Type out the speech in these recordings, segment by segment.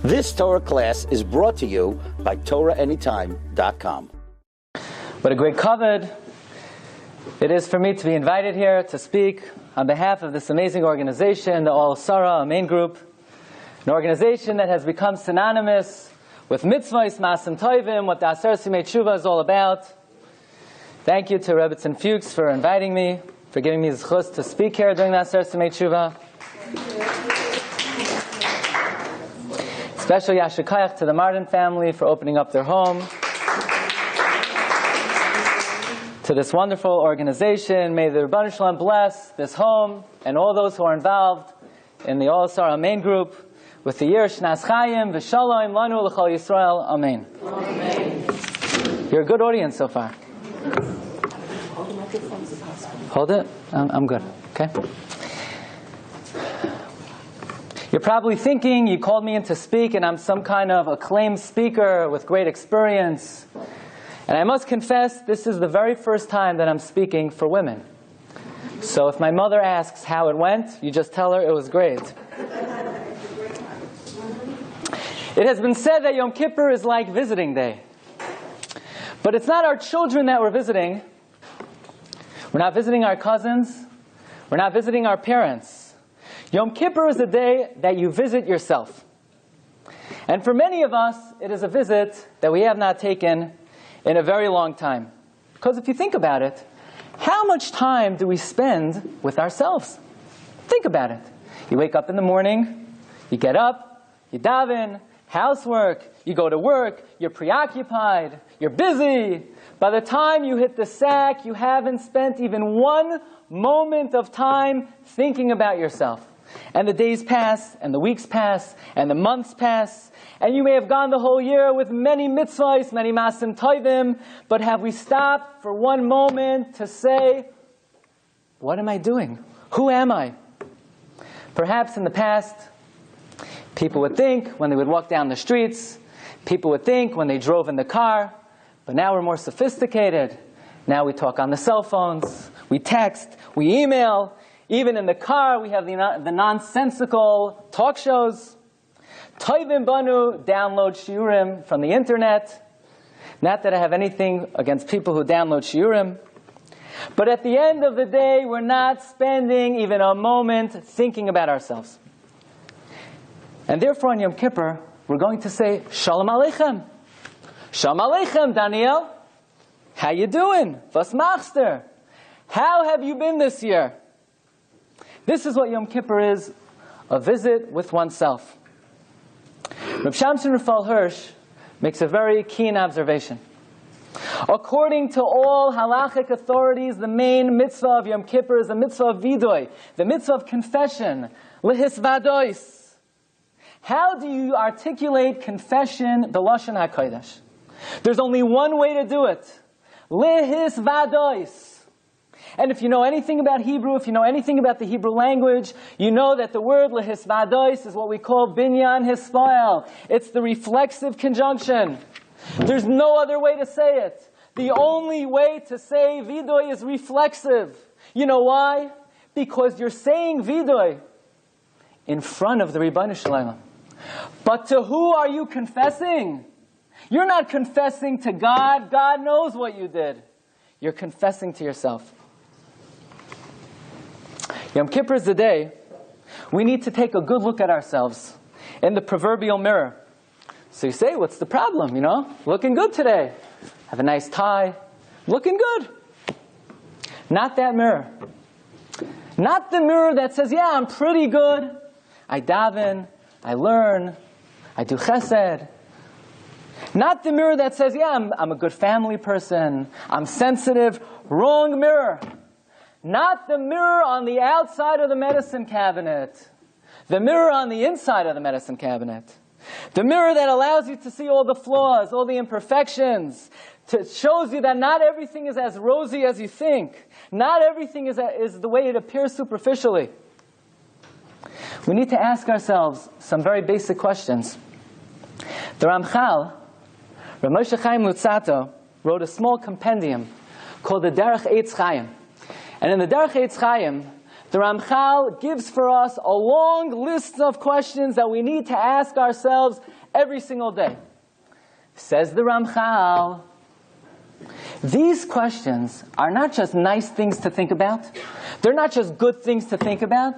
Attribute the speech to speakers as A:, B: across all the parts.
A: This Torah class is brought to you by TorahAnytime.com.
B: What a great kavod it is for me to be invited here to speak on behalf of this amazing organization, the Aseres, a main group, an organization that has become synonymous with mitzvahs, masim tovim, what the Aseres Yemei Teshuvah is all about. Thank you to Rabbi Fuchs for inviting me, for giving me the zchus to speak here during the Aseres Yemei Teshuvah. Special yashikayach to the Martin family for opening up their home to this wonderful organization. May the Rebbeinu Shalom bless this home and all those who are involved in the Aseres main group with the year Shnas Chaim v'Shalom Lanu L'Chol Yisrael. Amen. Amen. You're a good audience so far. Hold it. I'm good. Okay. You're probably thinking you called me in to speak and I'm some kind of acclaimed speaker with great experience. And I must confess, this is the very first time that I'm speaking for women. So if my mother asks how it went, you just tell her it was great. It has been said that Yom Kippur is like visiting day. But it's not our children that we're visiting. We're not visiting our cousins. We're not visiting our parents. Yom Kippur is a day that you visit yourself. And for many of us, it is a visit that we have not taken in a very long time. Because if you think about it, how much time do we spend with ourselves? Think about it. You wake up in the morning, you get up, you daven, housework, you go to work, you're preoccupied, you're busy. By the time you hit the sack, you haven't spent even one moment of time thinking about yourself. And the days pass, and the weeks pass, and the months pass, and you may have gone the whole year with many mitzvahs, many masim tovim, but have we stopped for one moment to say, what am I doing? Who am I? Perhaps in the past, people would think when they would walk down the streets, people would think when they drove in the car, but now we're more sophisticated. Now we talk on the cell phones, we text, we email. Even in the car, we have the nonsensical talk shows. Toivim banu, download shiurim from the internet. Not that I have anything against people who download shiurim. But at the end of the day, we're not spending even a moment thinking about ourselves. And therefore on Yom Kippur, we're going to say, Shalom Aleichem. Shalom Aleichem, Daniel. How you doing? Was machst du? How have you been this year? This is what Yom Kippur is, a visit with oneself. Reb Shamson Raphael Hirsch makes a very keen observation. According to all halachic authorities, the main mitzvah of Yom Kippur is the mitzvah of vidoy, the mitzvah of confession, lehisvadois. How do you articulate confession, the Lashon HaKodesh? There's only one way to do it. Lehisvadois. And if you know anything about Hebrew, if you know anything about the Hebrew language, you know that the word lehisvadois is what we call binyan hispael. It's the reflexive conjunction. There's no other way to say it. The only way to say vidoy is reflexive. You know why? Because you're saying vidoy in front of the Rebbeinu Shalom. But to who are you confessing? You're not confessing to God. God knows what you did. You're confessing to yourself. Yom Kippur is the day we need to take a good look at ourselves in the proverbial mirror. So you say, what's the problem? Looking good today. Have a nice tie. Looking good. Not that mirror. Not the mirror that says, yeah, I'm pretty good. I daven. I learn. I do chesed. Not the mirror that says, yeah, I'm a good family person. I'm sensitive. Wrong mirror. Not the mirror on the outside of the medicine cabinet. The mirror on the inside of the medicine cabinet. The mirror that allows you to see all the flaws, all the imperfections. It shows you that not everything is as rosy as you think. Not everything is the way it appears superficially. We need to ask ourselves some very basic questions. The Ramchal, Rav Moshe Chaim Luzzatto, wrote a small compendium called the Derech Eitz Chaim. And in the Derech Eitz Chaim, The Ramchal gives for us a long list of questions that we need to ask ourselves every single day. Says the Ramchal, these questions are not just nice things to think about. They're not just good things to think about.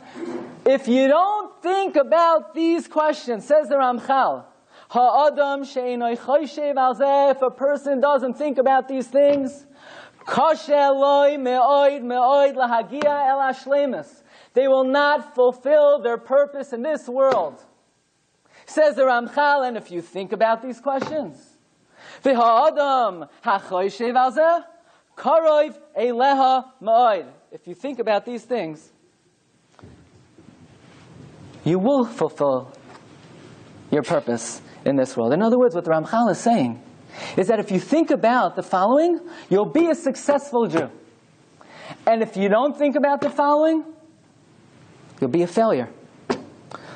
B: If you don't think about these questions, says the Ramchal, Ha'adam she'enoi choshev al zeh, if a person doesn't think about these things, kashe loi me'oid me'oid lahagia el hashlemus, they will not fulfill their purpose in this world. Says the Ramchal, and if you think about these questions, v'ha'adam ha'choshev al zeh, karov eleha me'oid, if you think about these things, you will fulfill your purpose in this world. In other words, what the Ramchal is saying is that if you think about the following, you'll be a successful Jew. And if you don't think about the following, you'll be a failure.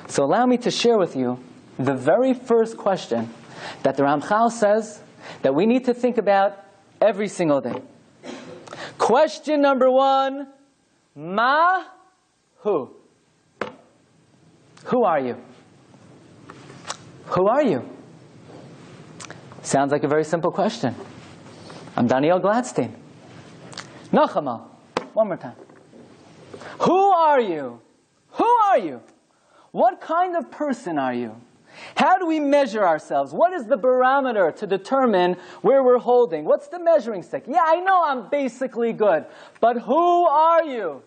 B: So allow me to share with you the very first question that the Ramchal says that we need to think about every single day. Question number 1, Ma Hu? Who are you? Who are you? Sounds like a very simple question. I'm Daniel Glatstein. Nachama. One more time. Who are you? Who are you? What kind of person are you? How do we measure ourselves? What is the barometer to determine where we're holding? What's the measuring stick? Yeah, I know I'm basically good, but who are you?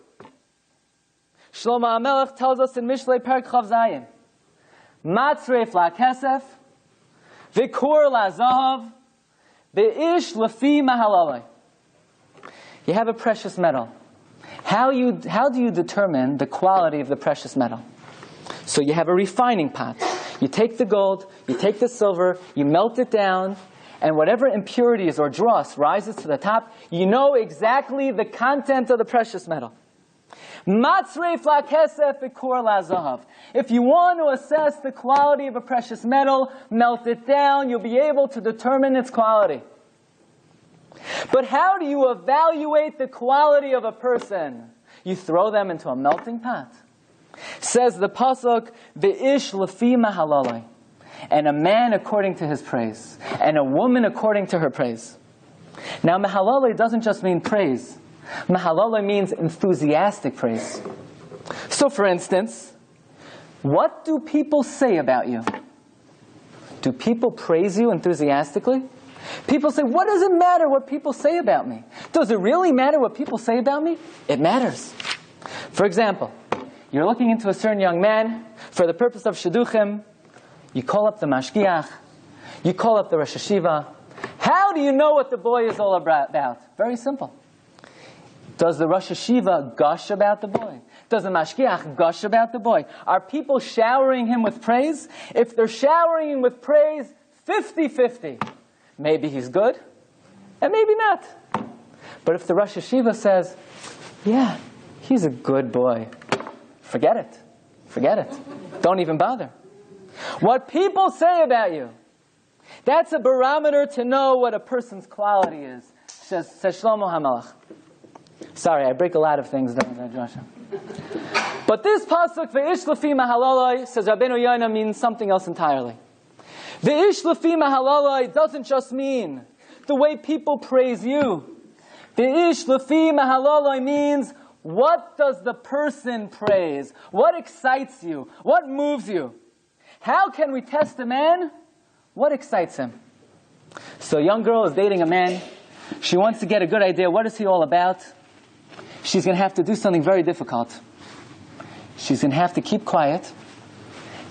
B: Shlomo HaMelech tells us in Mishlei Perek Chav Zayin, Matzreif la'kesef, v'kur la'zahav, v'ish lefi mahalalai. You have a precious metal. How do you determine the quality of the precious metal? So you have a refining pot. You take the gold, you take the silver, you melt it down, and whatever impurities or dross rises to the top, you know exactly the content of the precious metal. Matzreif la'kesef v'kur la'zahav. If you want to assess the quality of a precious metal, melt it down, you'll be able to determine its quality. But how do you evaluate the quality of a person? You throw them into a melting pot. Says the pasuk, "Ve'ish lefi mahalalai," and a man according to his praise, and a woman according to her praise. Now, mahalalai doesn't just mean praise. Mahalalai means enthusiastic praise. So, for instance, what do people say about you? Do people praise you enthusiastically? People say, what does it matter what people say about me? Does it really matter what people say about me? It matters. For example, you're looking into a certain young man for the purpose of shidduchim. You call up the mashgiach. You call up the Rosh Hashiva. How do you know what the boy is all about? Very simple. Does the Rosh Hashiva gush about the boy? Does the mashgiach gush about the boy? Are people showering him with praise? If they're showering him with praise, 50-50. Maybe he's good, and maybe not. But if the Rosh Hashiva says, yeah, he's a good boy, forget it. Forget it. Don't even bother. What people say about you, that's a barometer to know what a person's quality is, says Shlomo HaMelech. Sorry, I break a lot of things down, Joshua. But this pasuk, ve'ish lefi mahalalai, says Rabbeinu Yonah, means something else entirely. Ve'ish lefi mahalalai doesn't just mean the way people praise you. Ve'ish lefi mahalalai means, what does the person praise? What excites you? What moves you? How can we test a man? What excites him? So a young girl is dating a man. She wants to get a good idea. What is he all about? She's going to have to do something very difficult. She's going to have to keep quiet,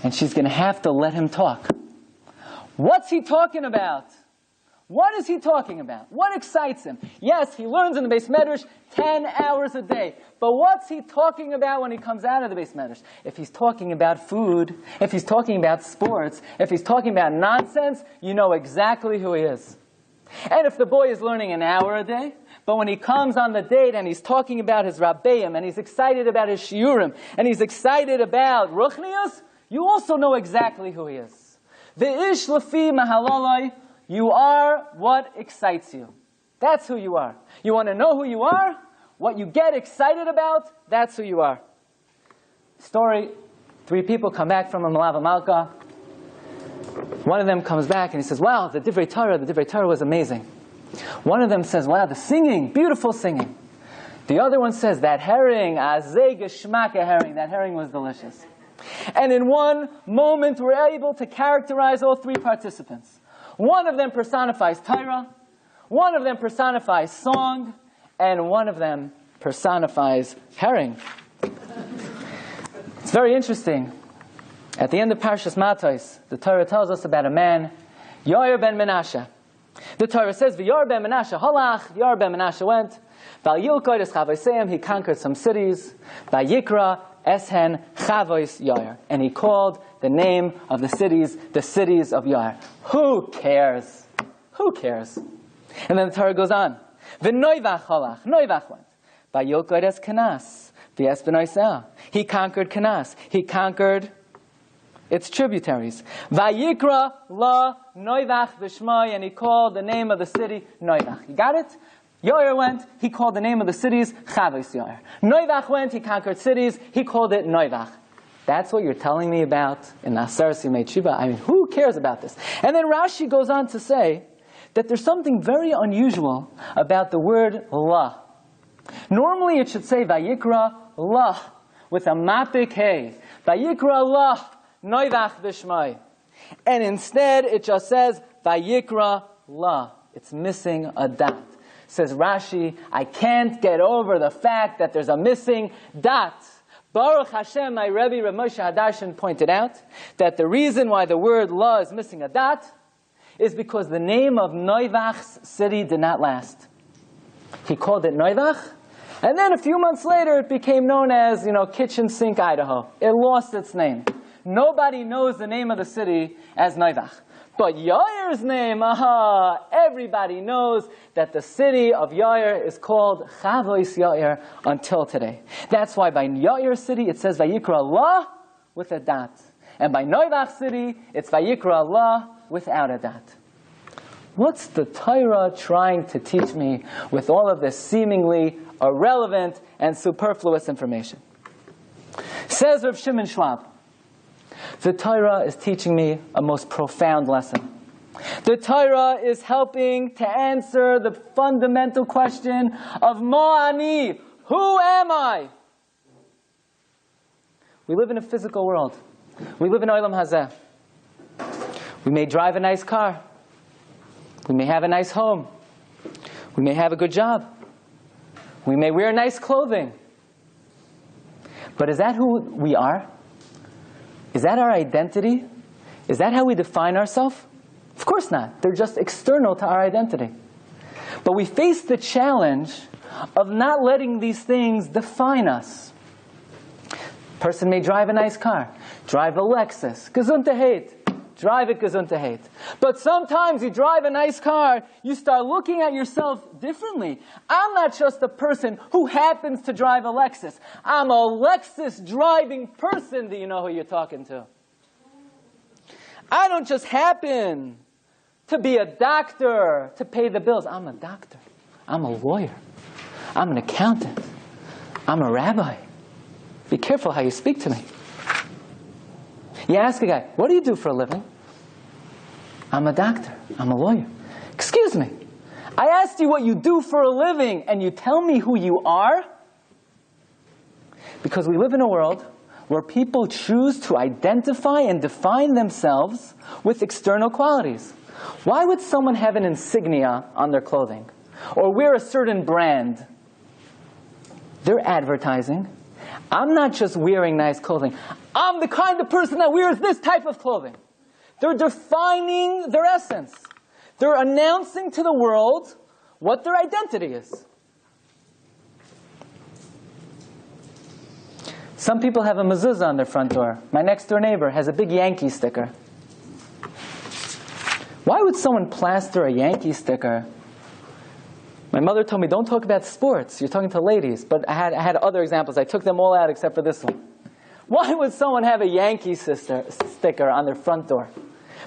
B: and she's going to have to let him talk. What's he talking about? What is he talking about? What excites him? Yes, he learns in the Beis Medrash 10 hours a day. But what's he talking about when he comes out of the Beis Medrash? If he's talking about food, if he's talking about sports, if he's talking about nonsense, you know exactly who he is. And if the boy is learning an hour a day, but when he comes on the date and he's talking about his Rabbeim, and he's excited about his Shiurim, and he's excited about Ruchnius, you also know exactly who he is. Ve'ish lefi mahalalai, you are what excites you. That's who you are. You want to know who you are? What you get excited about, that's who you are. story, 3 people come back from a Malava Malka. One of them comes back and he says, wow, the Divrei Torah was amazing. One of them says, wow, the singing, beautiful singing. The other one says, that herring, azeh geschmacke herring, that herring was delicious. And in one moment, we're able to characterize all 3 participants. One of them personifies Torah, one of them personifies song, and one of them personifies herring. It's very interesting. At the end of Parshas Matos, the Torah tells us about a man, Yair ben Menashe. The Torah says, V'Yair ben Menashe halach, Yair ben Menashe went, Val Yilkod es Chavoseim, he conquered some cities, Vayikra Eshen Chavois Yair. And he called the name of the cities of Yair. Who cares? Who cares? And then the Torah goes on. V'Noivach halach, Noivach went, Vayilkod es Kenas, V'Es b'Noiseh. He conquered Kenas. He conquered its tributaries. Vayikra la Noivach v'Shmai, and he called the name of the city Noivach. You got it? Yair went, he called the name of the cities Chavos Yair. Noivach went, he conquered cities, he called it Noivach. That's what you're telling me about in Aseres Yemei Teshuvah? I mean, who cares about this? And then Rashi goes on to say that there's something very unusual about the word la. Normally it should say Vayikra la with a mapik hey. Vayikra la Noivach v'Shmai. And instead it just says Vayikra la. It's missing a dot. Says Rashi, I can't get over the fact that there's a missing dot. Baruch Hashem, my Rabbi Moshe Hadarshan pointed out that the reason why the word la is missing a dot is because the name of Noivach's city did not last. He called it Noivach, and then a few months later it became known as, Kitchen Sink, Idaho. It lost its name. Nobody knows the name of the city as Noivach. But Yair's name, everybody knows that the city of Yair is called Chavois Yair until today. That's why by Yair city it says Vayikra la with a dot. And by Noivach city it's Vayikra la without a dot. What's the Torah trying to teach me with all of this seemingly irrelevant and superfluous information? Says Rav Shimon Schwab, the Torah is teaching me a most profound lesson. The Torah is helping to answer the fundamental question of Ma'ani, who am I? We live in a physical world. We live in Olam Hazeh. We may drive a nice car. We may have a nice home. We may have a good job. We may wear nice clothing. But is that who we are? Is that our identity? Is that how we define ourselves? Of course not. They're just external to our identity. But we face the challenge of not letting these things define us. Person may drive a nice car, drive a Lexus, gesundheit, drive it gesundheit. But sometimes you drive a nice car, you start looking at yourself differently. I'm not just a person who happens to drive a Lexus. I'm a Lexus driving person. Do you know who you're talking to? I don't just happen to be a doctor to pay the bills. I'm a doctor. I'm a lawyer. I'm an accountant. I'm a rabbi. Be careful how you speak to me. You ask a guy, what do you do for a living? I'm a doctor. I'm a lawyer. Excuse me. I asked you what you do for a living, and you tell me who you are? Because we live in a world where people choose to identify and define themselves with external qualities. Why would someone have an insignia on their clothing? Or wear a certain brand? They're advertising. I'm not just wearing nice clothing. I'm the kind of person that wears this type of clothing. They're defining their essence. They're announcing to the world what their identity is. Some people have a mezuzah on their front door. My next door neighbor has a big Yankee sticker. Why would someone plaster a Yankee sticker? My mother told me, don't talk about sports. You're talking to ladies. But I had other examples. I took them all out except for this one. Why would someone have a Yankee sticker on their front door?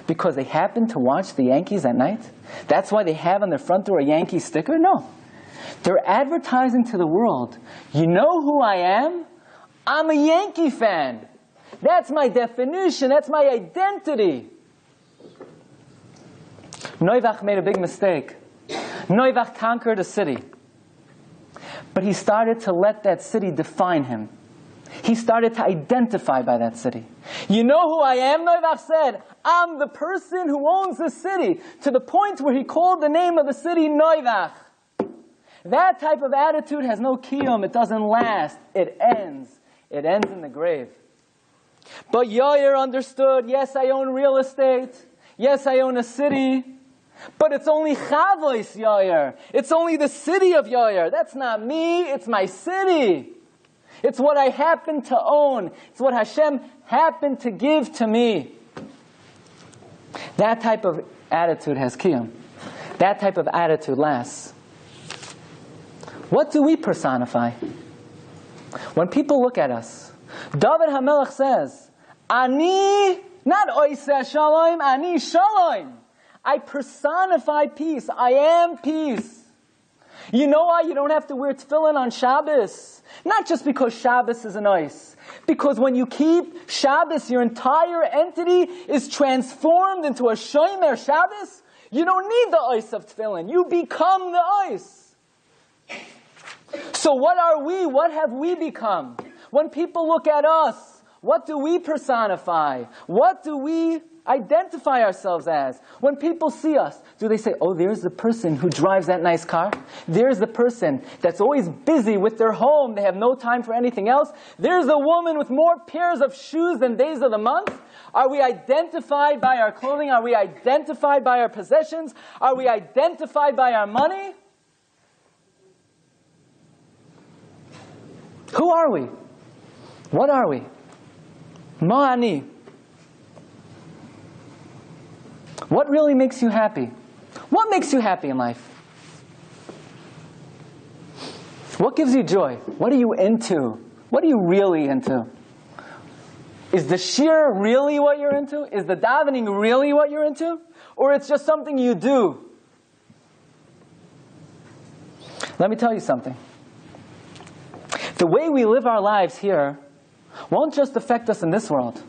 B: Because they happen to watch the Yankees at night? That's why they have on their front door a Yankee sticker? No. They're advertising to the world, you know who I am? I'm a Yankee fan. That's my definition. That's my identity. Noivach made a big mistake. Noivach conquered a city. But he started to let that city define him. He started to identify by that city. You know who I am, Noivach said? I'm the person who owns the city. To the point where he called the name of the city Noivach. That type of attitude has no kiyum. It doesn't last. It ends. It ends in the grave. But Yair understood, yes, I own real estate. Yes, I own a city. But it's only Chavois Yair. It's only the city of Yair. That's not me. It's my city. It's what I happen to own. It's what Hashem happened to give to me. That type of attitude has kiyum. That type of attitude lasts. What do we personify? When people look at us, David HaMelech says, Ani, not Oiseh Shalom, Ani Shalom. I personify peace. I am peace. You know why you don't have to wear tefillin on Shabbos? Not just because Shabbos is an ice. Because when you keep Shabbos, your entire entity is transformed into a Shomer Shabbos. You don't need the ice of tefillin. You become the ice. So what are we? What have we become? When people look at us, what do we personify? What do we identify ourselves as? When people see us, do they say, oh, there's the person who drives that nice car? There's the person that's always busy with their home. They have no time for anything else. There's the woman with more pairs of shoes than days of the month. Are we identified by our clothing? Are we identified by our possessions? Are we identified by our money? Who are we? What are we? Ma'ani. What really makes you happy? What makes you happy in life? What gives you joy? What are you into? What are you really into? Is the shiur really what you're into? Is the davening really what you're into? Or it's just something you do? Let me tell you something. The way we live our lives here won't just affect us in this world,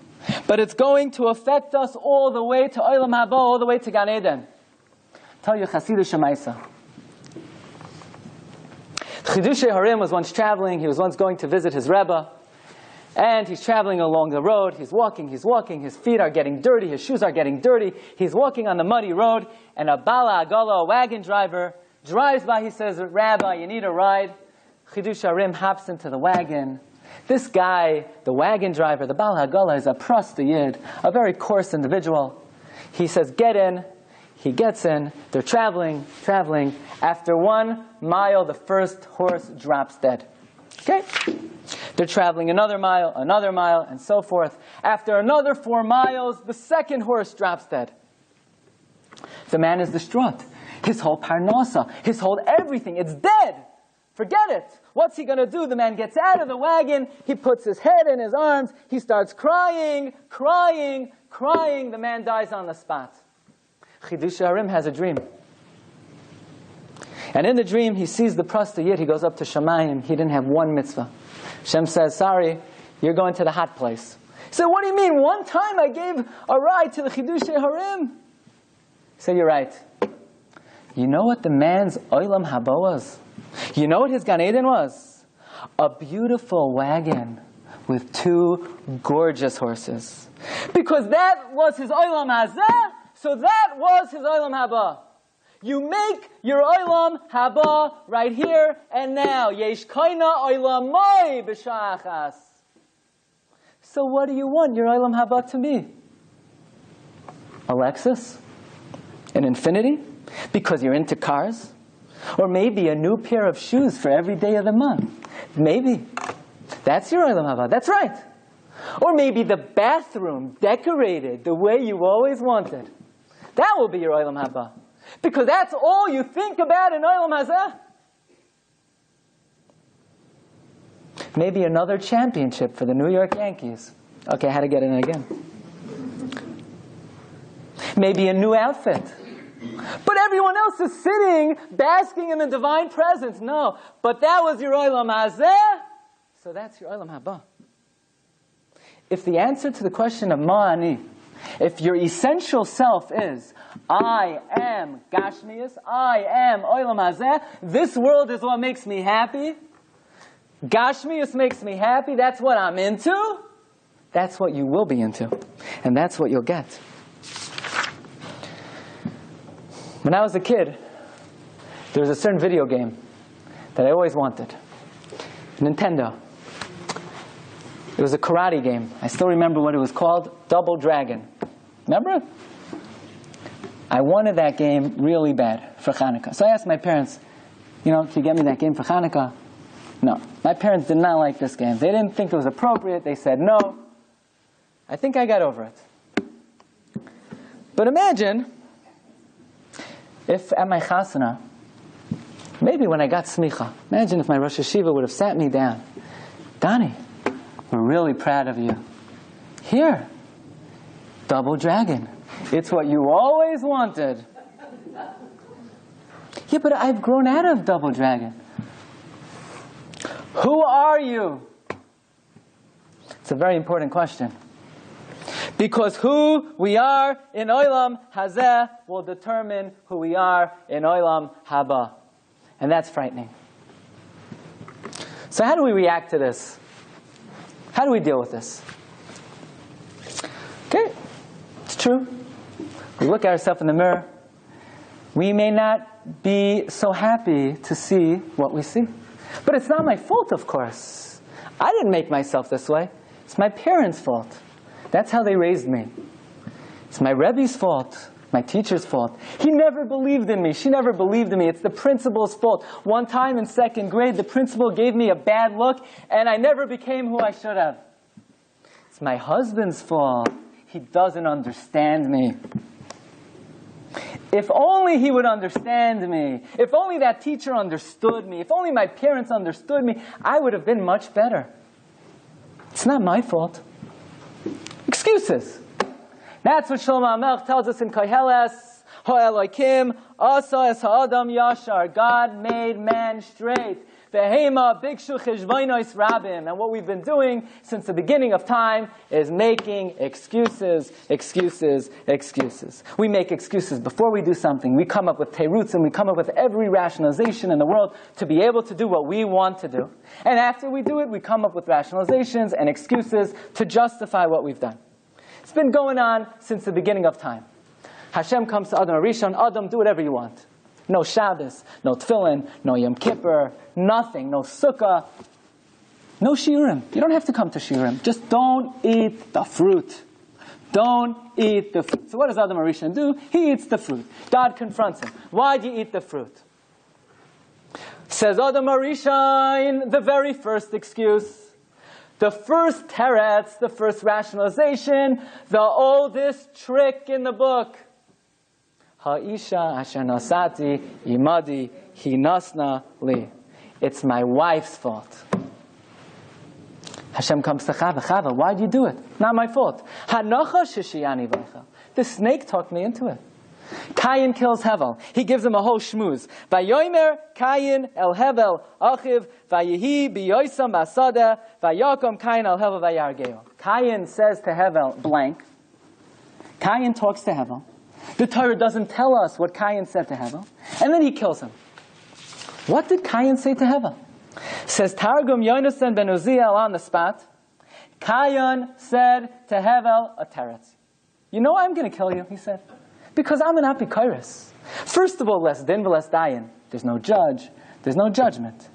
B: but it's going to affect us all the way to Olam Haba, all the way to Gan Eden. Tell you Chasidish Shemaisa. Chiddushei Harim was once traveling. He was once going to visit his Rebbe. And he's traveling along the road. He's walking. His feet are getting dirty. His shoes are getting dirty. He's walking on the muddy road. And a Bala Agala, a wagon driver, drives by. He says, Rabbi, you need a ride? Chiddushei Harim hops into the wagon. This guy, the wagon driver, the Bal HaGala, is a Prasta Yid, a very coarse individual. He says, get in. He gets in. They're traveling. After 1 mile, the first horse drops dead. Okay? They're traveling another mile, and so forth. After another 4 miles, the second horse drops dead. The man is distraught. His whole parnasa, his whole everything, it's dead. Forget it. What's he going to do? The man gets out of the wagon. He puts his head in his arms. He starts crying. The man dies on the spot. Chiddushei Harim has a dream. And in the dream, he sees the Prasta Yid. He goes up to Shemayim. He didn't have one mitzvah. Hashem says, sorry, you're going to the hot place. He said, what do you mean? One time I gave a ride to the Chiddushei Harim. He said, you're right. You know what the man's Olam Haba was? You know what his Gan Eden was? A beautiful wagon with 2 gorgeous horses. Because that was his Olam Hazeh, so that was his Olam Haba. You make your Olam Haba right here and now. Yesh kaina olamai b'sha'achas. So what do you want your Olam Haba to be? A Lexus? An Infinity? Because you're into cars? Or maybe a new pair of shoes for every day of the month. Maybe. That's your Olam Haba. That's right. Or maybe the bathroom decorated the way you always wanted. That will be your Olam Haba. Because that's all you think about in Olam Hazeh. Maybe another championship for the New York Yankees. Okay, I had to get in again. Maybe a new outfit. But everyone else is sitting, basking in the divine presence. No, but that was your Olam Hazeh, so that's your Olam Haba. if the answer to the question of ma'ani, if your essential self is, I am Gashmius, I am Olam Hazeh, this world is what makes me happy, Gashmius makes me happy, that's what I'm into, that's what you will be into. And that's what you'll get. When I was a kid, there was a certain video game that I always wanted. Nintendo. It was a karate game. I still remember what it was called. Double Dragon. Remember it? I wanted that game really bad for Hanukkah. So I asked my parents, can you get me that game for Hanukkah? No. My parents did not like this game. They didn't think it was appropriate. They said no. I think I got over it. But imagine if at my chasana, maybe when I got smicha, imagine if my Rosh Hashiva would have sat me down. Donnie, we're really proud of you. Here, Double Dragon. It's what you always wanted. Yeah, but I've grown out of Double Dragon. Who are you? It's a very important question. Because who we are in Olam Hazeh will determine who we are in Olam Haba. And that's frightening. So how do we react to this? How do we deal with this? Okay, it's true. We look at ourselves in the mirror. We may not be so happy to see what we see. But it's not my fault, of course. I didn't make myself this way. It's my parents' fault. That's how they raised me. It's my Rebbe's fault. My teacher's fault. He never believed in me. She never believed in me. It's the principal's fault. One time in second grade, the principal gave me a bad look, and I never became who I should have. It's my husband's fault. He doesn't understand me. If only he would understand me. If only that teacher understood me. If only my parents understood me, I would have been much better. It's not my fault. Excuses. That's what Shlomo HaMelech tells us in Koheles, Ha'elokim, Asa es ha'adam yashar. God made man straight. Vehema bikshu cheshvonos rabim. And what we've been doing since the beginning of time is making excuses, excuses, excuses. We make excuses before we do something. We come up with teruts and we come up with every rationalization in the world to be able to do what we want to do. And after we do it, we come up with rationalizations and excuses to justify what we've done. It's been going on since the beginning of time. Hashem comes to Adam Arishon, Adam, do whatever you want. No Shabbos, no Tefillin, no Yom Kippur, nothing, no Sukkah, no Shiurim. You don't have to come to Shiurim. Just don't eat the fruit. Don't eat the fruit. So what does Adam Arishon do? He eats the fruit. God confronts him. Why do you eat the fruit? Says Adam Arishon, the very first excuse. The first teretz, the first rationalization, the oldest trick in the book. Ha'isha asher nasati imadi hinasna li. It's my wife's fault. Hashem comes to Chava. Chava, why do you do it? Not my fault. Hanacha shishiyani v'echel. The snake talked me into it. Cain kills Hevel. He gives him a whole shmooze. Vayomer Cain el Hevel achiv vayehi biyoisam basada vayakom Cain el Hevel vayargeo. Cain says to Hevel blank. Cain talks to Hevel. The Torah doesn't tell us what Cain said to Hevel, and then he kills him. What did Cain say to Hevel? Says Targum Yonasan ben Uziel on the spot. Cain said to Hevel a teretz. You know I'm going to kill you, he said. Because I'm an apikairis. First of all, less din v'less dayan. There's no judge. There's no judgment.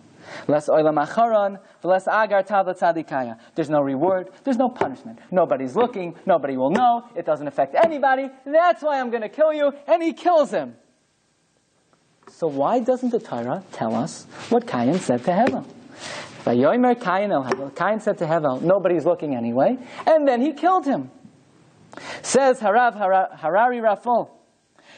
B: Less oilam acharon v'less agar tav l'tzadikaya. There's no reward. There's no punishment. Nobody's looking. Nobody will know. It doesn't affect anybody. That's why I'm going to kill you. And he kills him. So why doesn't the Torah tell us what Cain said to Hevel? Vayomer Cain el Hevel. Cain said to Hevel, nobody's looking anyway. And then he killed him. Says Harari Rafal.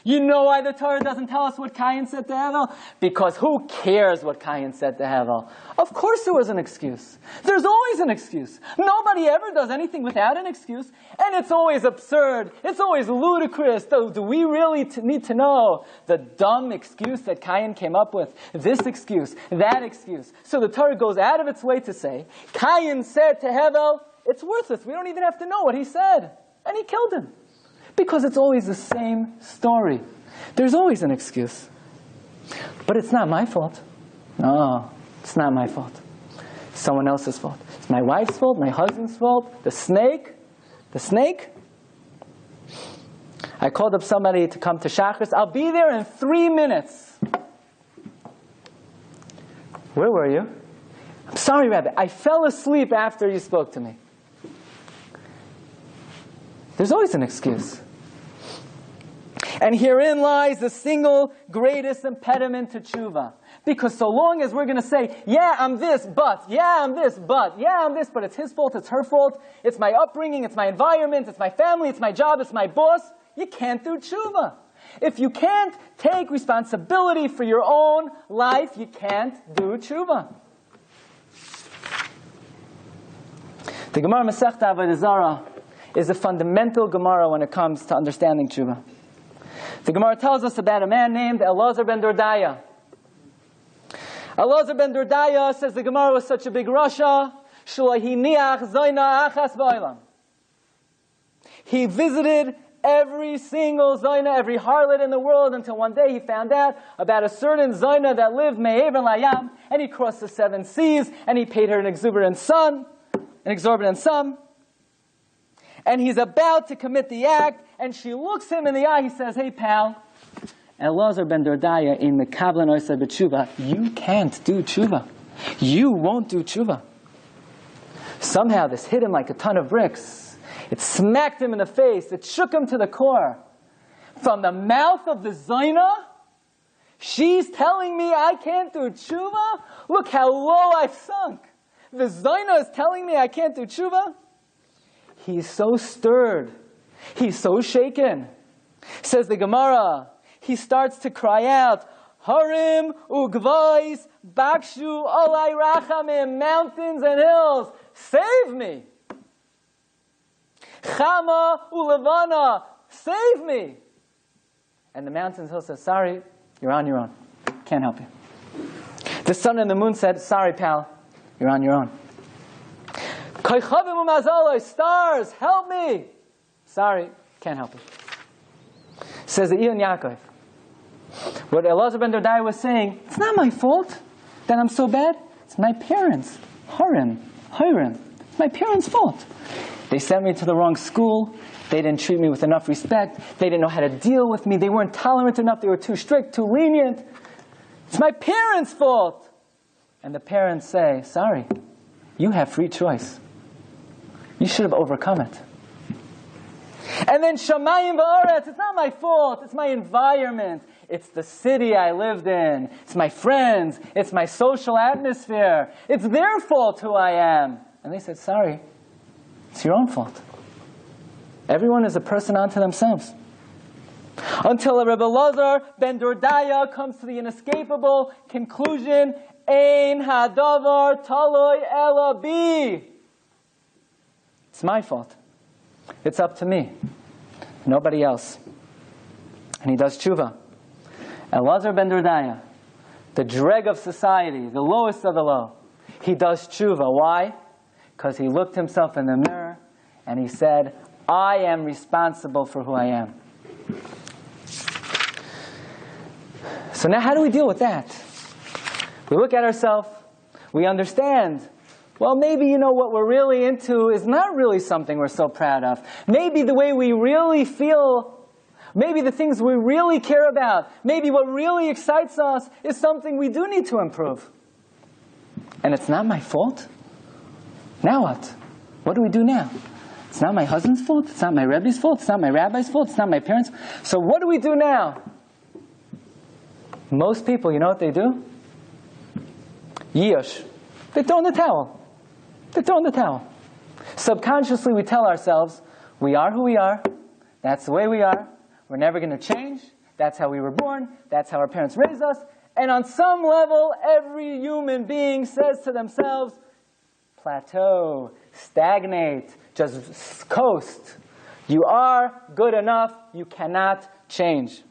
B: You know why the Torah doesn't tell us what Cain said to Hevel? Because who cares what Cain said to Hevel? Of course there was an excuse. There's always an excuse. Nobody ever does anything without an excuse. And it's always absurd. It's always ludicrous. Do we really need to know the dumb excuse that Cain came up with? This excuse, that excuse. So the Torah goes out of its way to say, Cain said to Hevel, It's worthless. We don't even have to know what he said. And he killed him. Because it's always the same story. There's always an excuse. But it's not my fault. No, it's not my fault. It's someone else's fault. It's my wife's fault, my husband's fault, the snake. The snake. I called up somebody to come to Shachris. I'll be there in 3 minutes. Where were you? I'm sorry, Rabbi. I fell asleep after you spoke to me. There's always an excuse. And herein lies the single greatest impediment to Teshuvah. Because so long as we're going to say, yeah, I'm this, but, yeah, I'm this, but, yeah, I'm this, but it's his fault, it's her fault, it's my upbringing, it's my environment, it's my family, it's my job, it's my boss, you can't do Teshuvah. If you can't take responsibility for your own life, you can't do Teshuvah. The Gemara Masechta Avodah Zarah is a fundamental Gemara when it comes to understanding Teshuvah. The Gemara tells us about a man named Elazar ben Dordaya. Elazar ben Dordaya, says the Gemara, was such a big Rasha, he visited every single Zaina, every harlot in the world, until one day he found out about a certain Zaina that lived Me'ever Layam, and he crossed the 7 seas, and he paid her an exorbitant sum. And he's about to commit the act, and she looks him in the eye. He says, hey, pal, Elazar ben Dordaya in Mekablan Oisei b'Teshuvah, you can't do Teshuvah. You won't do Teshuvah. Somehow this hit him like a ton of bricks. It smacked him in the face. It shook him to the core. From the mouth of the Zaina, she's telling me I can't do Teshuvah? Look how low I've sunk. The Zaina is telling me I can't do Teshuvah? He's so stirred. He's so shaken. Says the Gemara, he starts to cry out, Harim ugvais bakshu olai rachamim, mountains and hills, save me. Chama ulavana, save me. And the mountains and hills said, sorry, you're on your own. Can't help you. The sun and the moon said, sorry, pal, you're on your own. Stars, help me. Sorry, can't help you. Says the Ian Yaakov. What Elazar ben Dordaya was saying, it's not my fault that I'm so bad. It's my parents. Hiram. It's my parents' fault. They sent me to the wrong school. They didn't treat me with enough respect. They didn't know how to deal with me. They weren't tolerant enough. They were too strict, too lenient. It's my parents' fault. And the parents say, sorry, you have free choice. You should have overcome it. And then Shamayim v'aretz, it's not my fault. It's my environment. It's the city I lived in. It's my friends. It's my social atmosphere. It's their fault who I am. And they said, sorry, it's your own fault. Everyone is a person unto themselves. Until Rabbi Elazar ben Dordaya comes to the inescapable conclusion, Ein hadavar taloi ela bi. It's my fault. It's up to me. Nobody else. And he does Teshuvah. Elazar ben Dordaya, the dreg of society, the lowest of the low, he does Teshuvah. Why? Because he looked himself in the mirror and he said, I am responsible for who I am. So now how do we deal with that? We look at ourselves, we understand, well, maybe, what we're really into is not really something we're so proud of. Maybe the way we really feel, maybe the things we really care about, maybe what really excites us is something we do need to improve. And it's not my fault? Now what? What do we do now? It's not my husband's fault. It's not my Rebbe's fault. It's not my rabbi's fault. It's not my parents' fault. So what do we do now? Most people, you know what they do? Yish. They throw in the towel. They throw in the towel. Subconsciously we tell ourselves, we are who we are. That's the way we are. We're never going to change. That's how we were born. That's how our parents raised us. And on some level, every human being says to themselves, plateau, stagnate, just coast. You are good enough. You cannot change.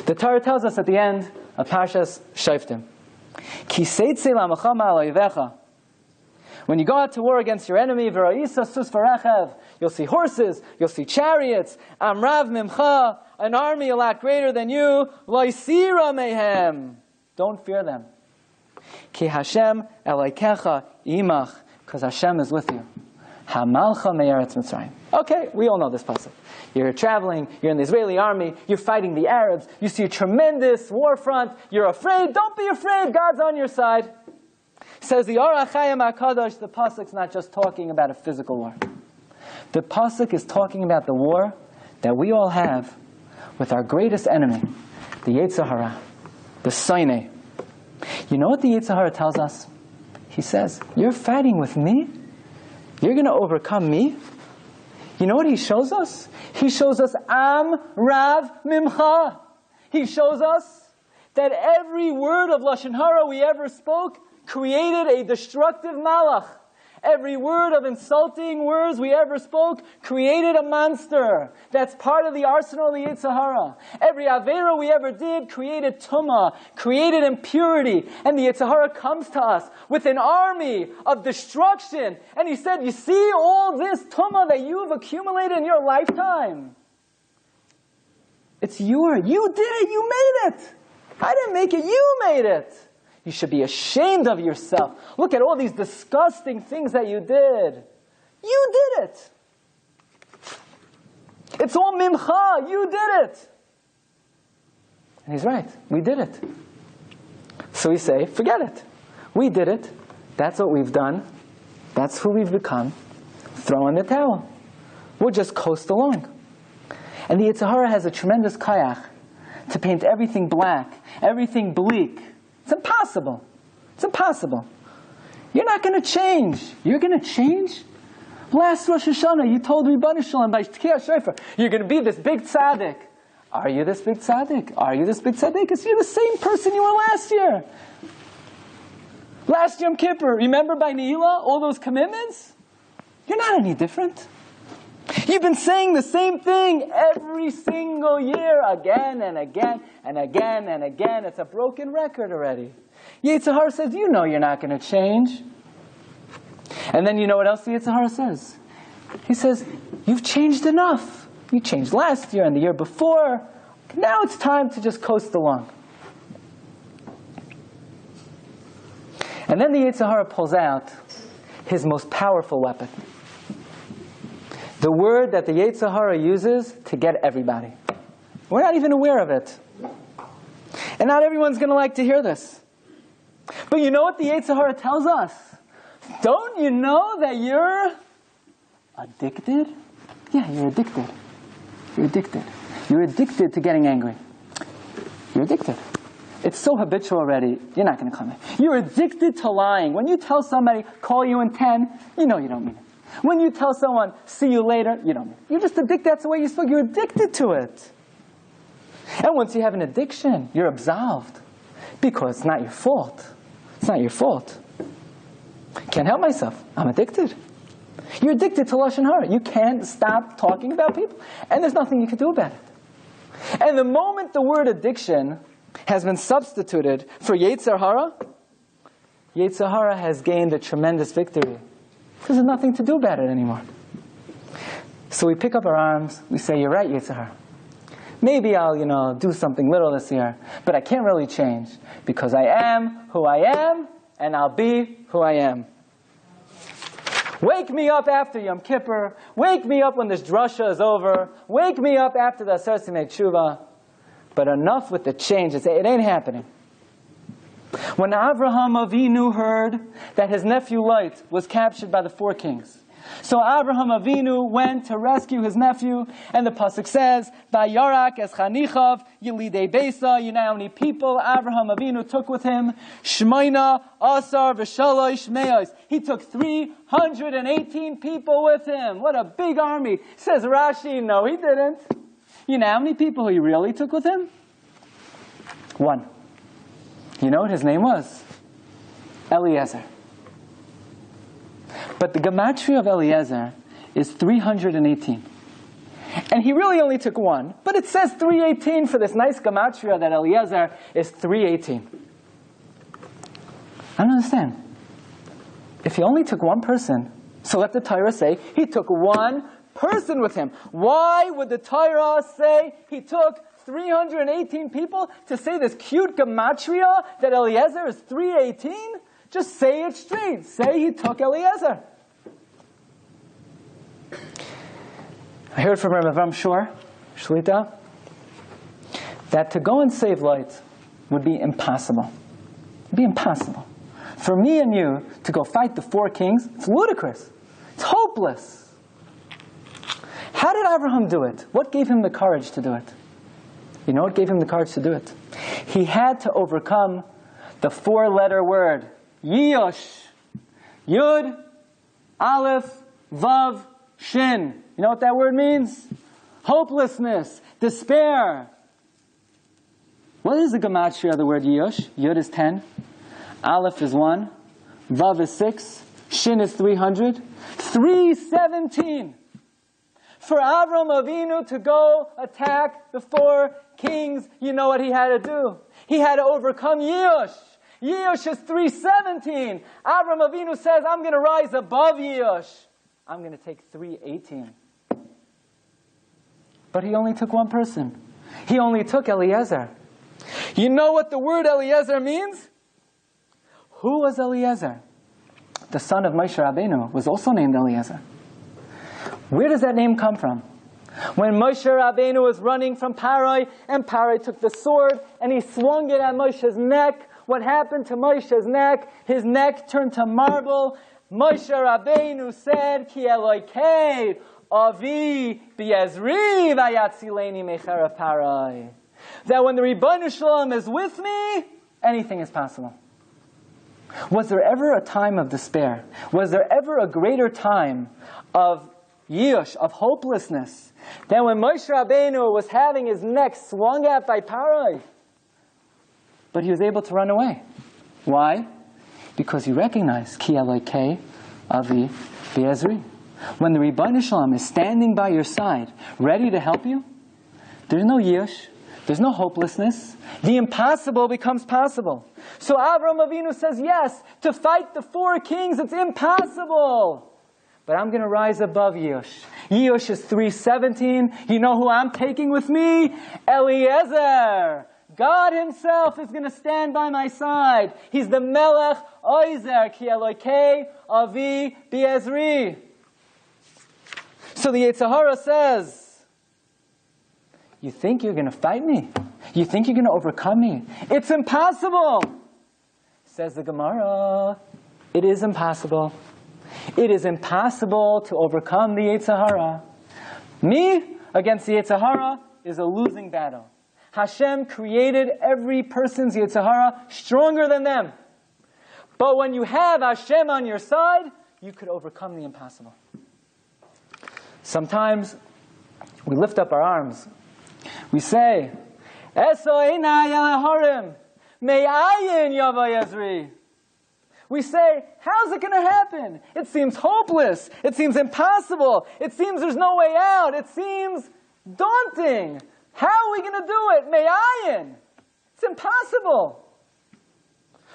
B: The Torah tells us at the end of Parshas Shoftim, When you go out to war against your enemy, v'ra'isa sus v'rechev, you'll see horses, you'll see chariots, amrav mimcha, an army a lot greater than you, lo'isira mehem. Don't fear them. Ki Hashem elokecha imach, because Hashem is with you. Hamalcha me'eretz Mitzrayim. Okay, we all know this pasuk. You're traveling, you're in the Israeli army, you're fighting the Arabs, you see a tremendous war front, you're afraid, don't be afraid, God's on your side. Says the Or HaChaim HaKadosh, the pasuk's not just talking about a physical war. The pasuk is talking about the war that we all have with our greatest enemy, the Yetzer Hara, the Sinai. You know what the Yetzer Hara tells us? He says, you're fighting with me? You're going to overcome me? You know what he shows us? He shows us Am Rav Mimcha. He shows us that every word of Lashon Hara we ever spoke created a destructive malach. Every word of insulting words we ever spoke created a monster. That's part of the arsenal of the Yetzer Hara. Every avera we ever did created tumah, created impurity. And the Yetzer Hara comes to us with an army of destruction. And he said, you see all this tumah that you've accumulated in your lifetime? It's yours. You did it. You made it. I didn't make it. You made it. You should be ashamed of yourself. Look at all these disgusting things that you did. You did it. It's all mimcha. You did it. And he's right. We did it. So we say, forget it. We did it. That's what we've done. That's who we've become. Throw in the towel. We'll just coast along. And the Yetzer Hara has a tremendous kayach to paint everything black, everything bleak. It's impossible. It's impossible. You're not going to change. You're going to change? Last Rosh Hashanah, you told Ribbon Shalom by Tkiyah Shofar, you're going to be this big tzaddik. Are you this big tzaddik? Are you this big tzaddik? Because you're the same person you were last year. Last Yom Kippur, remember by Ne'ilah, all those commitments? You're not any different. You've been saying the same thing every single year, again and again and again and again. It's a broken record already. Yetzer Hara says, you know you're not going to change. And then you know what else the Yetzer Hara says? He says, you've changed enough. You changed last year and the year before. Now it's time to just coast along. And then the Yetzer Hara pulls out his most powerful weapon. The word that the Yetzer Hara uses to get everybody. We're not even aware of it. And not everyone's going to like to hear this. But you know what the Yetzer Hara tells us? Don't you know that you're addicted? Yeah, you're addicted. You're addicted. You're addicted to getting angry. You're addicted. It's so habitual already, you're not going to come in. You're addicted to lying. When you tell somebody, call you in 10, you know you don't mean it. When you tell someone, see you later, you don't mean it. You're just addicted. That's the way you spoke. You're addicted to it. And once you have an addiction, you're absolved. Because it's not your fault. It's not your fault. Can't help myself. I'm addicted. You're addicted to Lashon Hara. You can't stop talking about people. And there's nothing you can do about it. And the moment the word addiction has been substituted for Yetzer Hara, Yetzer Hara has gained a tremendous victory. Because there's nothing to do about it anymore. So we pick up our arms, we say, you're right, Yetzer Hara. Maybe I'll, do something little this year, but I can't really change. Because I am who I am, and I'll be who I am. Wake me up after Yom Kippur. Wake me up when this drasha is over. Wake me up after the Aseres Teshuvah. But enough with the change. It ain't happening. When Avraham Avinu heard that his nephew Lot was captured by the 4 kings, so Avraham Avinu went to rescue his nephew, and the pasuk says, "Vayarak es chanichav yilidei beisa." You know how many people Avraham Avinu took with him? Shmeina asar v'shalosh meos. He took 318 people with him. What a big army! Says Rashi, no, he didn't. You know how many people he really took with him? 1. You know what his name was? Eliezer. But the gematria of Eliezer is 318. And he really only took 1. But it says 318 for this nice gematria that Eliezer is 318. I don't understand. if he only took one person, so let the Torah say he took one person with him. Why would the Torah say he took 318 people to say this cute gematria that Eliezer is 318? Just say it straight. Say he took Eliezer. I heard from Rabbi Shiur, Shlita, that to go and save light would be impossible. It would be impossible. For me and you to go fight the 4 kings, it's ludicrous. It's hopeless. How did Abraham do it? What gave him the courage to do it? You know what gave him the courage to do it? He had to overcome the 4-letter word, Yiyosh. Yud, Aleph, Vav, Shin. You know what that word means? Hopelessness, despair. What is the gematria of the word Yiyosh? Yud is 10. Aleph is 1. Vav is 6. Shin is 300. 317. For Avram Avinu to go attack the 4 kings, you know what he had to do? He had to overcome Yiyosh. Yiyosh is 317. Avram Avinu says, I'm going to rise above Yiyosh. I'm going to take 318. But he only took one person. He only took Eliezer. You know what the word Eliezer means? Who was Eliezer? The son of Moshe Rabbeinu was also named Eliezer. Where does that name come from? When Moshe Rabbeinu was running from Parai, and Parai took the sword and he swung it at Moshe's neck, what happened to Moshe's neck? His neck turned to marble. Moshe Rabbeinu said, Ki Eloikei avi b'yezri vayatzileni mecherav Parai. That when the Ribono Shel Olam is with me, anything is possible. Was there ever a time of despair? Was there ever a greater time of Yiyosh, of hopelessness, than when Moshe Rabbeinu was having his neck swung at by Parai? But he was able to run away. Why? Because he recognized Ki Eloikei avi b'yezri. When the Ribono Shel Olam is standing by your side, ready to help you, there's no Yiyosh, there's no hopelessness. The impossible becomes possible. So Avram Avinu says, yes, to fight the 4 kings, it's impossible. But I'm going to rise above Yiyosh. Yiyosh is 317. You know who I'm taking with me? Eliezer. God himself is going to stand by my side. He's the Melech Oizer, Ki Eloikei avi b'yezri. So the Yetzer Hara says, you think you're going to fight me? You think you're going to overcome me? It's impossible. Says the Gemara, it is impossible. It is impossible to overcome the Yetzer Hara. Me against the Yetzer Hara is a losing battle. Hashem created every person's Yetzer Hara stronger than them. But when you have Hashem on your side, you could overcome the impossible. Sometimes we lift up our arms. We say, Eso'enai el harim, me'ayin yava yezri. We say, how's it going to happen? It seems hopeless. It seems impossible. It seems there's no way out. It seems daunting. How are we going to do it? Me'ayin. It's impossible.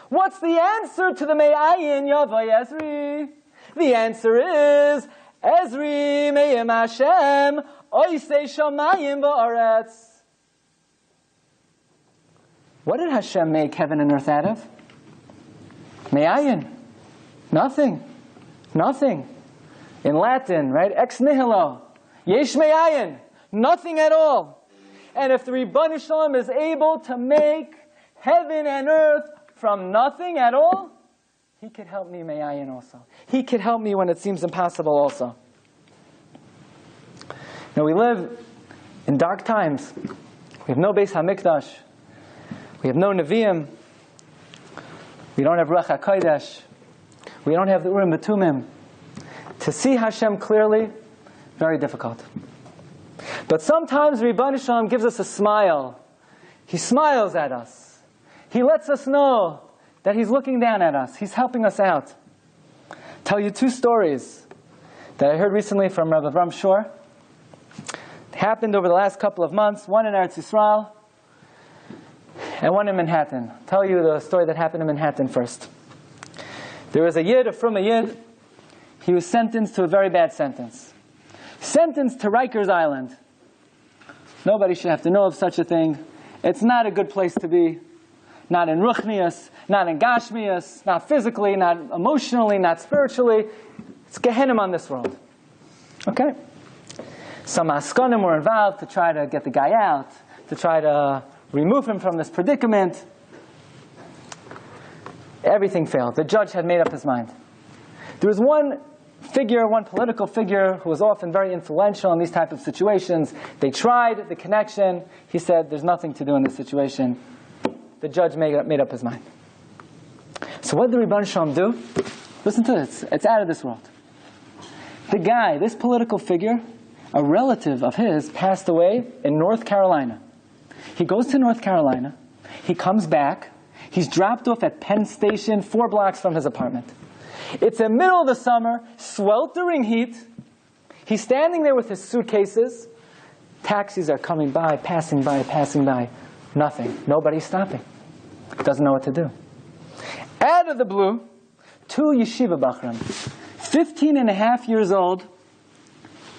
B: What's the answer to the me'ayin yava yezri? The answer is, Ezri me'im Hashem, oisei shamayim va'aretz. What did Hashem make heaven and earth out of? Me'ayin. Nothing. Nothing. In Latin, right? Ex nihilo. Yesh me'ayin. Nothing at all. And if the Ribono Shel Olam is able to make heaven and earth from nothing at all, He could help me me'ayin also. He could help me when it seems impossible also. Now we live in dark times. We have no Beis HaMikdash. We have no Nevi'im. We don't have Ruach HaKodesh. We don't have the Urim V'Tumim. To see Hashem clearly, very difficult. But sometimes Ribono Shel Olam gives us a smile. He smiles at us. He lets us know that He's looking down at us. He's helping us out. I'll tell you 2 stories that I heard recently from Rabbi Shiur. It happened over the last couple of months, one in Eretz Yisrael and one in Manhattan. I'll tell you the story that happened in Manhattan first. There was a Yid, from a Yid. He was sentenced to a very bad sentence. Sentenced to Rikers Island. Nobody should have to know of such a thing. It's not a good place to be. Not in Ruchnius, not in Gashmius, not physically, not emotionally, not spiritually. It's Gehenim on this world. Okay? Some Askanim were involved to try to get the guy out, to try to remove him from this predicament. Everything failed. The judge had made up his mind. There was one political figure who was often very influential in these type of situations. They tried the connection. He said, there's nothing to do in this situation. The judge made up his mind. So what did the Rebbeinu Shalom do? Listen to this. It's out of this world. The guy, this political figure, a relative of his, passed away in North Carolina. He goes to North Carolina. He comes back. He's dropped off at Penn Station, 4 blocks from his apartment. It's the middle of the summer, sweltering heat. He's standing there with his suitcases. Taxis are coming by, passing by, passing by. Nothing. Nobody's stopping. Doesn't know what to do. Out of the blue, 2 yeshiva bachram, 15 and a half years old.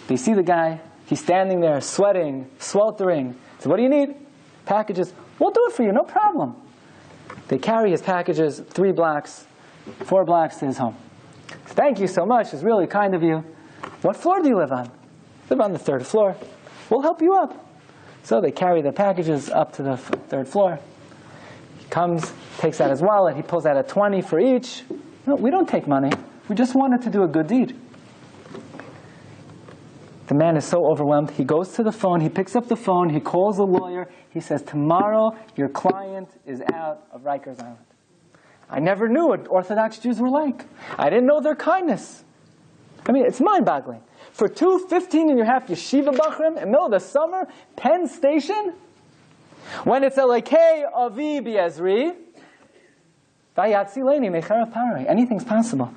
B: They see the guy. He's standing there, sweating, sweltering. So what do you need? Packages. We'll do it for you, no problem. They carry his packages 3 blocks, 4 blocks to his home. Thank you so much. It's really kind of you. What floor do you live on? I live on the 3rd floor. We'll help you up. So they carry the packages up to the 3rd floor. He comes, takes out his wallet. He pulls out a 20 for each. No, we don't take money. We just wanted to do a good deed. The man is so overwhelmed. He goes to the phone. He picks up the phone. He calls a lawyer. He says, tomorrow your client is out of Rikers Island. I never knew what Orthodox Jews were like. I didn't know their kindness. I mean, it's mind-boggling. For 2 15-and-a-half yeshiva bachrim in the middle of the summer, Penn Station, when it's Elekei Avi Biezri, Vayatzileni Mecharav Parei. Anything's possible.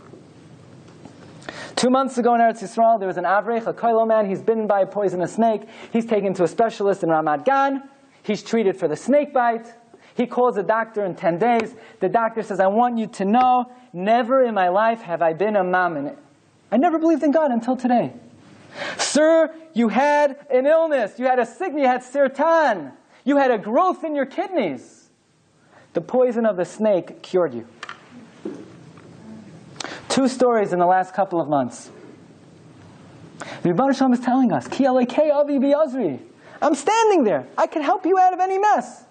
B: 2 months ago in Eretz Yisrael, there was an Avrech, a Koilo man. He's bitten by a poisonous snake. He's taken to a specialist in Ramat Gan. He's treated for the snake bite. He calls a doctor in 10 days. The doctor says, I want you to know, never in my life have I been a mammon. I never believed in God until today. Sir, you had an illness. You had a sickness. You had sirtan. You had a growth in your kidneys. The poison of the snake cured you. 2 stories in the last couple of months. The Rebbeinu Shalom is telling us, Ki alekei avi bi'azri. I'm standing there. I can help you out of any mess.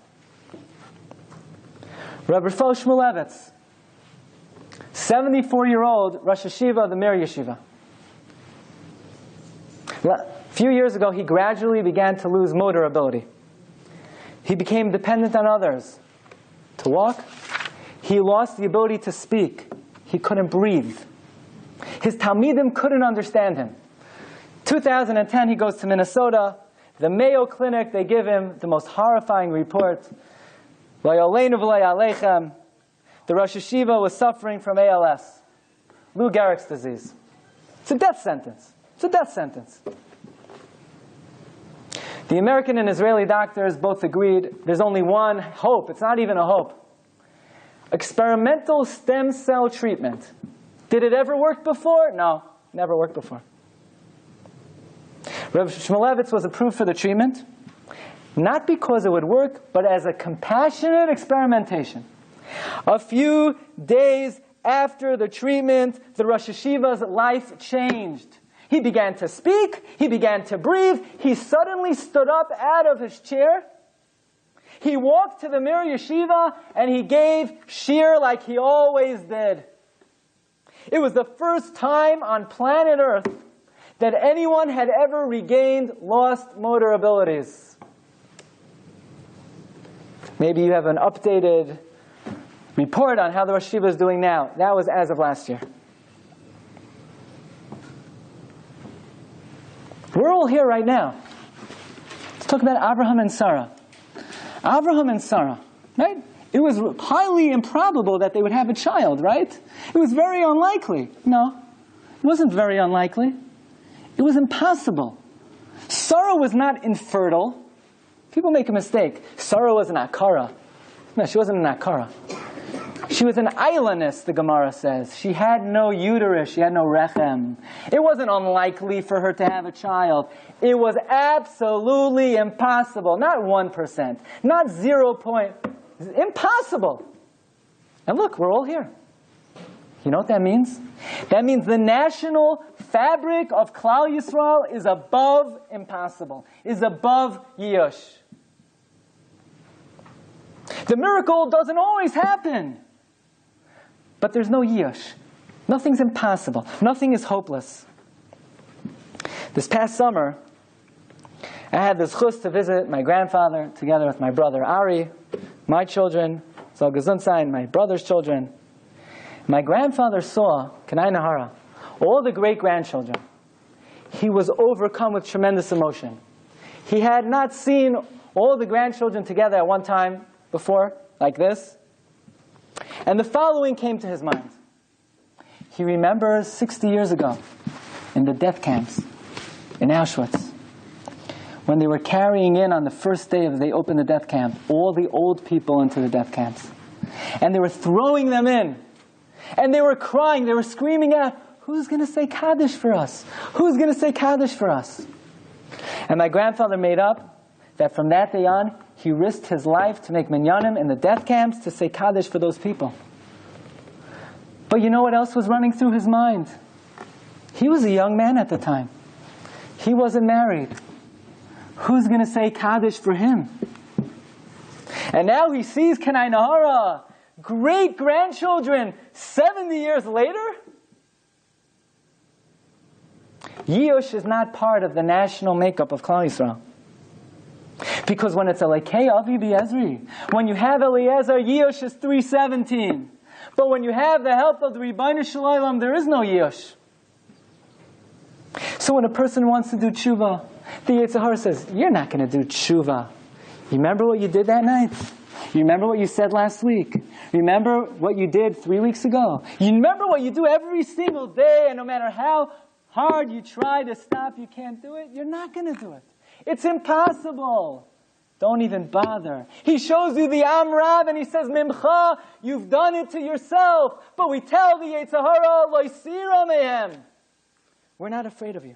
B: Rabbi Shmulevitz, 74-year-old Rosh Yeshiva of the Mir Yeshiva. A few years ago, he gradually began to lose motor ability. He became dependent on others to walk. He lost the ability to speak. He couldn't breathe. His Talmidim couldn't understand him. 2010, he goes to Minnesota. The Mayo Clinic, they give him the most horrifying report. The Rosh Yeshiva was suffering from ALS, Lou Gehrig's disease. It's a death sentence. It's a death sentence. The American and Israeli doctors both agreed there's only one hope. It's not even a hope. Experimental stem cell treatment. Did it ever work before? No, never worked before. Rabbi Shmulevitz was approved for the treatment, not because it would work, but as a compassionate experimentation. A few days after the treatment, the Rosh Yeshiva's life changed. He began to speak. He began to breathe. He suddenly stood up out of his chair. He walked to the Mir Yeshiva and he gave shiur like he always did. It was the first time on planet Earth that anyone had ever regained lost motor abilities. Maybe you have an updated report on how the Rosh Yeshiva is doing now. That was as of last year. We're all here right now. Let's talk about Abraham and Sarah. Abraham and Sarah, right? It was highly improbable that they would have a child, right? It was very unlikely. No, it wasn't very unlikely. It was impossible. Sarah was not infertile. People make a mistake. Sarah was an akara. No, she wasn't an akara. She was an islandess, the Gemara says. She had no uterus. She had no rechem. It wasn't unlikely for her to have a child. It was absolutely impossible. Not 1%. Not 0. Impossible. And look, we're all here. You know what that means? That means the national fabric of Klal Yisrael is above impossible, is above Yush. The miracle doesn't always happen. But there's no Yush. Nothing's impossible. Nothing is hopeless. This past summer, I had the zchus to visit my grandfather together with my brother Ari, my children, so Gesundsein, my brother's children. My grandfather saw, Kanai Nahara, all the great-grandchildren. He was overcome with tremendous emotion. He had not seen all the grandchildren together at one time before, like this. And the following came to his mind. He remembers 60 years ago in the death camps in Auschwitz, when they were carrying in on the first day they opened the death camp, all the old people into the death camps. And they were throwing them in. And they were crying, they were screaming out, who's going to say Kaddish for us? Who's going to say Kaddish for us? And my grandfather made up that from that day on, he risked his life to make minyanim in the death camps to say Kaddish for those people. But you know what else was running through his mind? He was a young man at the time. He wasn't married. Who's going to say Kaddish for him? And now he sees Kanai Nahara, great-grandchildren, 70 years later? Yush is not part of the national makeup of Klal Yisrael. Because when it's Elekei Avi B'Ezri, when you have Eliezer, Yush is 317. But when you have the help of the Ribbono Shel Olam, there is no Yush. So when a person wants to do Teshuvah, the Yetzer Hara says, you're not going to do Teshuvah. You remember what you did that night? You remember what you said last week? Remember what you did 3 weeks ago? You remember what you do every single day, and no matter how hard you try to stop, you can't do it? You're not going to do it. It's impossible. Don't even bother. He shows you the Amrav and he says, Mimcha, you've done it to yourself. But we tell the Yetzer Hara, Lo Yisira Mehem. We're not afraid of you.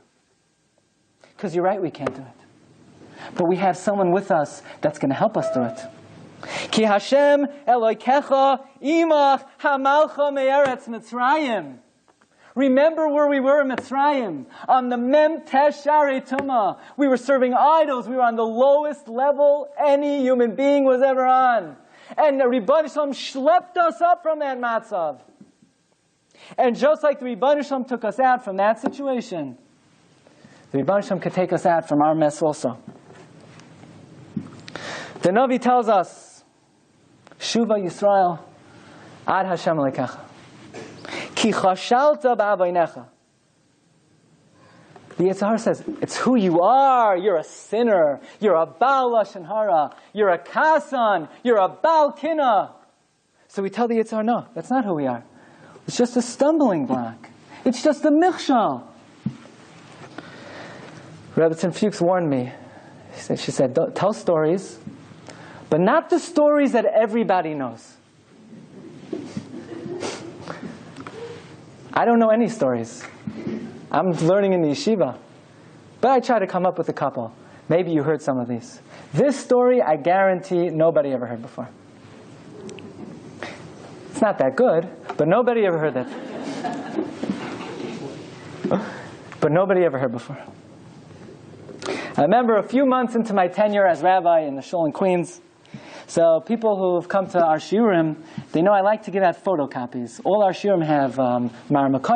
B: Because you're right, we can't do it. But we have someone with us that's going to help us do it. Ki Hashem Elokecha imach hamalcha me'eretz Mitzrayim. Remember where we were in Mitzrayim, on the Mem Tesh Sharei Tumah. We were serving idols. We were on the lowest level any human being was ever on. And the Ribbono Shel Olam schlepped us up from that matzav. And just like the Ribbono Shel Olam took us out from that situation, the Ribbono Shel Olam could take us out from our mess also. The Navi tells us, Shuva Yisrael ad Hashem Elokecha. Ki chashalta ba'avaynecha. The Yetzer Hara says, it's who you are. You're a sinner. You're a Baal Lashon Hara. You're a Kasan. You're a Baal Kina. So we tell the Yetzer Hara, no, that's not who we are. It's just a stumbling block. It's just a michshal. Rebbetzin Fuchs warned me. She said, don't tell stories, but not the stories that everybody knows. I don't know any stories. I'm learning in the yeshiva. But I try to come up with a couple. Maybe you heard some of these. This story, I guarantee nobody ever heard before. It's not that good, but nobody ever heard that. But nobody ever heard before. I remember a few months into my tenure as rabbi in the shul in Queens. So people who have come to our shiurim, they know I like to give out photocopies. All our shiurim have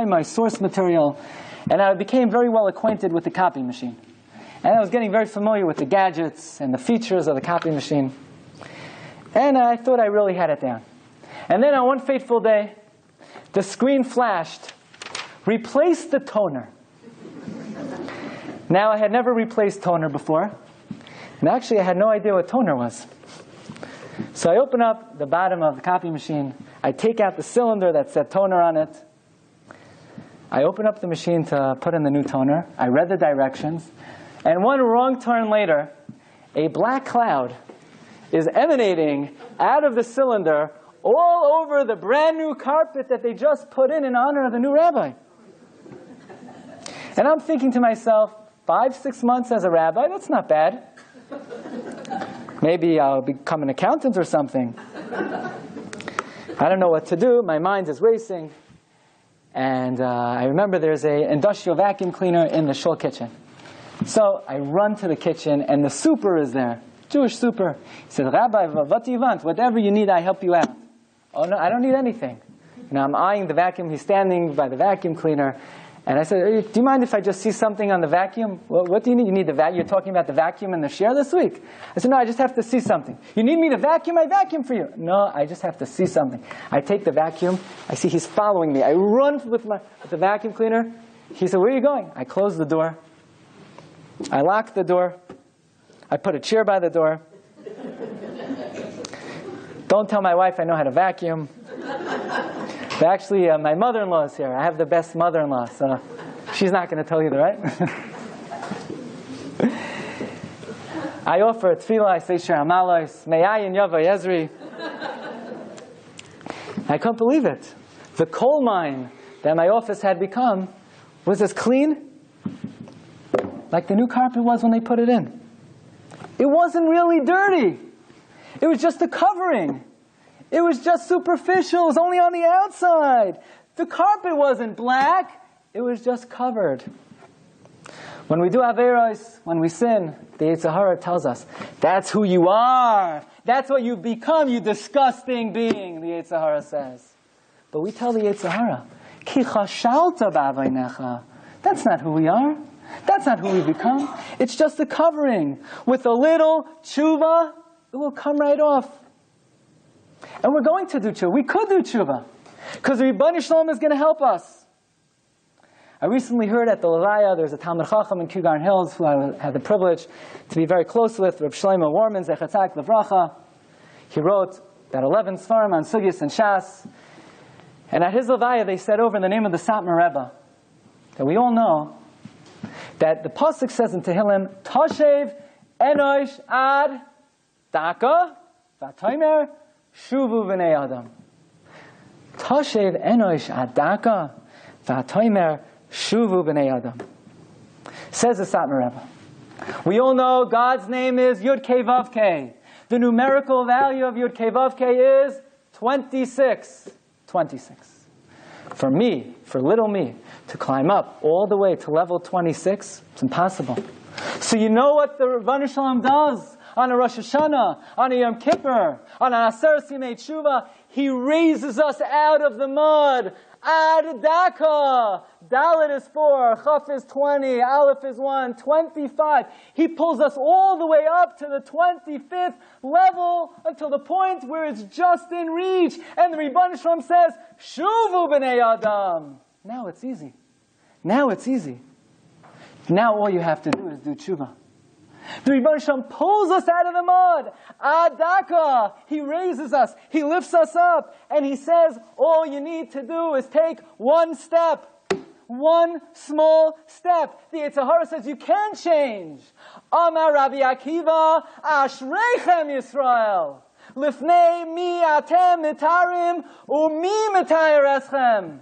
B: my source material, and I became very well acquainted with the copy machine. And I was getting very familiar with the gadgets and the features of the copy machine. And I thought I really had it down. And then on one fateful day, the screen flashed, replace the toner. Now, I had never replaced toner before. And actually, I had no idea what toner was. So I open up the bottom of the copy machine. I take out the cylinder that said toner on it. I open up the machine to put in the new toner. I read the directions. And one wrong turn later, a black cloud is emanating out of the cylinder all over the brand new carpet that they just put in honor of the new rabbi. And I'm thinking to myself, 5-6 months as a rabbi, that's not bad. Maybe I'll become an accountant or something. I don't know what to do. My mind is racing. And I remember there's an industrial vacuum cleaner in the shul kitchen. So I run to the kitchen, and the super is there, Jewish super. He said, Rabbi, what do you want? Whatever you need, I help you out. Oh, no, I don't need anything. I'm eyeing the vacuum. He's standing by the vacuum cleaner. And I said, hey, do you mind if I just see something on the vacuum? What do you need? You need the vacuum. You're talking about the vacuum in the shiur this week? I said, no, I just have to see something. You need me to vacuum? I vacuum for you. No, I just have to see something. I take the vacuum. I see he's following me. I run with the vacuum cleaner. He said, where are you going? I close the door. I lock the door. I put a chair by the door. Don't tell my wife I know how to vacuum. But actually, my mother-in-law is here. I have the best mother-in-law, so she's not going to tell you, right? I offer a tefillah. I say Shir Hamalos, Me'ayin Yava Yezri. I couldn't believe it. The coal mine that my office had become was as clean like the new carpet was when they put it in. It wasn't really dirty. It was just a covering. It was just superficial. It was only on the outside. The carpet wasn't black. It was just covered. When we do Aseres, when we sin, the Yetzer Hara tells us, that's who you are. That's what you've become, you disgusting being, the Yetzer Hara says. But we tell the Yetzer Hara, Ki chashalta b'avaynecha. That's not who we are. That's not who we've become. It's just a covering. With a little teshuvah, it will come right off. And we're going to do teshuvah. We could do teshuvah. Because the Rebbeinu Shalom is going to help us. I recently heard at the Levaya, there's a Talmid Chacham in Kew Garden Hills who I had the privilege to be very close with, Reb Shlomo Warman, Zecher Tzaddik Livracha. He wrote about 11 Sfarim on Sugyas and Shas. And at his Levaya, they said over in the name of the Satmar Rebbe, that we all know that the Pasuk says in Tehillim, Tashev Enosh Ad Daka V'Tomer Shuvu B'nei Adam. Tashev Enosh Ad Daka V'Tomer Shuvu B'nei Adam. Says the Satmar Rebbe. We all know God's name is Yud Kei Vav Kei. The numerical value of Yud Kei Vav Kei is 26. 26. For me, for little me, to climb up all the way to level 26, it's impossible. So you know what the Rebbeinu Shalom does on a Rosh Hashanah, on a Yom Kippur, on an Aseres Yemei Teshuvah? He raises us out of the mud. Ad Daka. Dalet is 4, Chaf is 20, Aleph is 1, 25. He pulls us all the way up to the 25th level until the point where it's just in reach. And the Rebbeinu Shalom says, Shuvu b'nei Adam. Now it's easy. Now it's easy. Now all you have to do is do teshuvah. The Rebbeinu Shalom pulls us out of the mud. Adaka. He raises us. He lifts us up. And he says, all you need to do is take one step. One small step. The Yetzer Hara says you can change. Amar Rabbi Akiva, Ashreichem Yisrael. Lifnei mi atem mitarim, umi mitayir eschem.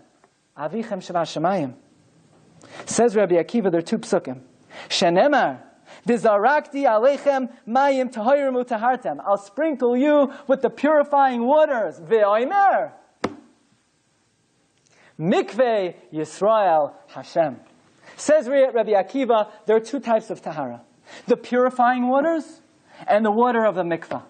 B: Avichem sheva shemayim. Says Rabbi Akiva, there are 2 psukim. Shenemar, Dizarakti aleichem mayim tahirim utahartem. I'll sprinkle you with the purifying waters. Ve'oimer. Mikveh Yisrael Hashem. Says Rabbi Akiva, there are 2 types of tahara. The purifying waters and the water of the mikveh.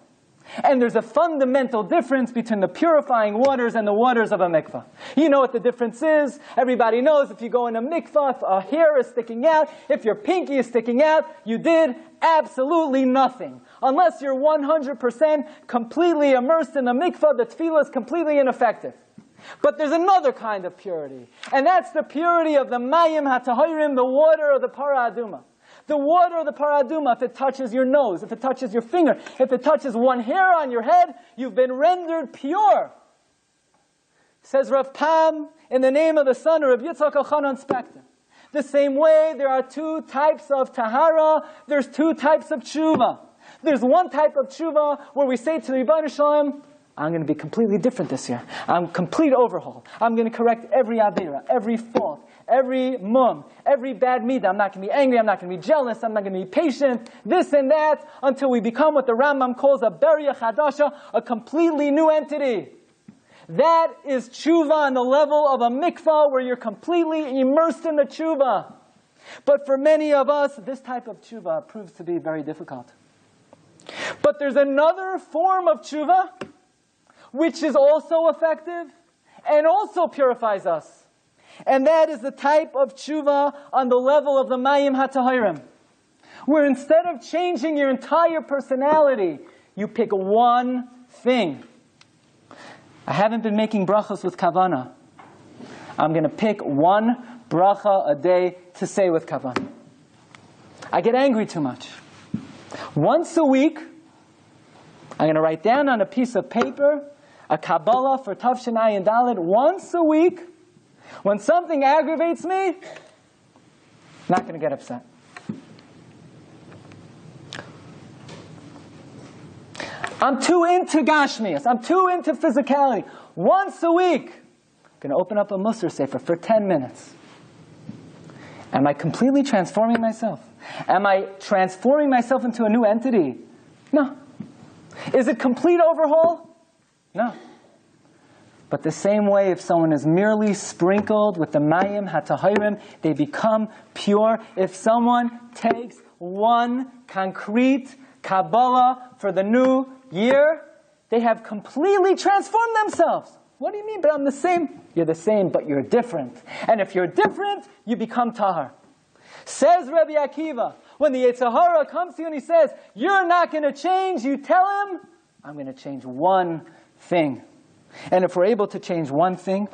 B: And there's a fundamental difference between the purifying waters and the waters of a mikveh. You know what the difference is. Everybody knows if you go in a mikveh, if a hair is sticking out, if your pinky is sticking out, you did absolutely nothing. Unless you're 100% completely immersed in the mikveh, the tefillah is completely ineffective. But there's another kind of purity. And that's the purity of the mayim hatahirim, the water of the Parah Aduma. The water of the Parah Aduma, if it touches your nose, if it touches your finger, if it touches one hair on your head, you've been rendered pure. Says Rav Pam, in the name of the son of Rav Yitzchak Elchanan Spector. The same way, there are 2 types of tahara, there's 2 types of teshuvah. There's one type of teshuvah where we say to the Rebbeinu Shalom, I'm going to be completely different this year. I'm complete overhaul. I'm going to correct every avera, every fault, every every bad midah. I'm not going to be angry. I'm not going to be jealous. I'm not going to be patient. This and that, until we become what the Rambam calls a beria chadasha, a completely new entity. That is teshuvah on the level of a mikvah, where you're completely immersed in the teshuvah. But for many of us, this type of teshuvah proves to be very difficult. But there's another form of teshuvah which is also effective and also purifies us. And that is the type of teshuvah on the level of the mayim hatahirim, where instead of changing your entire personality, you pick one thing. I haven't been making brachas with kavana. I'm going to pick one bracha a day to say with kavana. I get angry too much. Once a week, I'm going to write down on a piece of paper a Kabbalah for Tavshin Ayin Daled once a week. When something aggravates me, not going to get upset. I'm too into Gashmias. I'm too into physicality. Once a week, I'm going to open up a Musar Sefer for 10 minutes. Am I completely transforming myself? Am I transforming myself into a new entity? No. Is it complete overhaul? No. But the same way, if someone is merely sprinkled with the mayim hatahirim, they become pure. If someone takes one concrete Kabbalah for the new year, they have completely transformed themselves. What do you mean? But I'm the same. You're the same, but you're different. And if you're different, you become tahar. Says Rabbi Akiva, when the Yetzer Hara comes to you and he says, you're not going to change, you tell him, I'm going to change one thing. And if we're able to change one thing,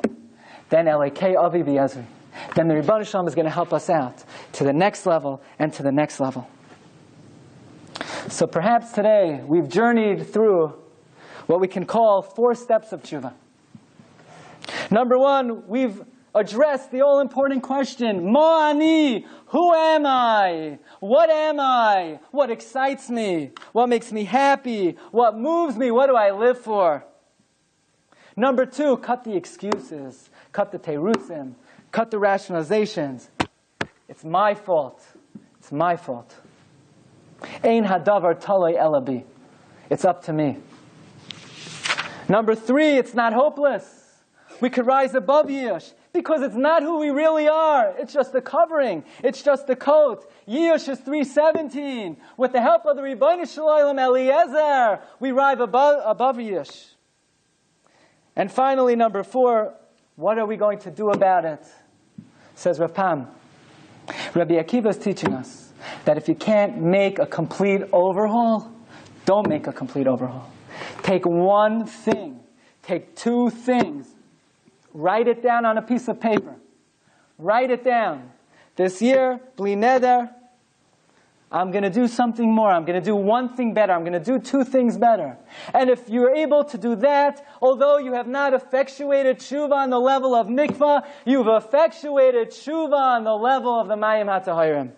B: then Elokei Avi V'Yezri. Then the Rebbeinu Shalom is going to help us out to the next level and to the next level. So perhaps today we've journeyed through what we can call 4 steps of teshuvah. Number 1, we've addressed the all-important question, Ma ani, who am I? What am I? What excites me? What makes me happy? What moves me? What do I live for? Number 2, cut the excuses, cut the terutzim, cut the rationalizations. It's my fault. It's my fault. Ein hadavar talei ela bi. It's up to me. Number 3, it's not hopeless. We could rise above Yush, because it's not who we really are. It's just a covering. It's just a coat. Yush is 317. With the help of the Rebbeinu Shalom Eliezer, we rise above Yush. And finally, number 4, what are we going to do about it? Says Rav Pam. Rabbi Akiva is teaching us that if you can't make a complete overhaul, don't make a complete overhaul. Take one thing. Take 2 things. Write it down on a piece of paper. Write it down. This year, bli neder, I'm going to do something more. I'm going to do one thing better. I'm going to do 2 things better. And if you're able to do that, although you have not effectuated teshuvah on the level of mikvah, you've effectuated teshuvah on the level of the mayim hatahirim.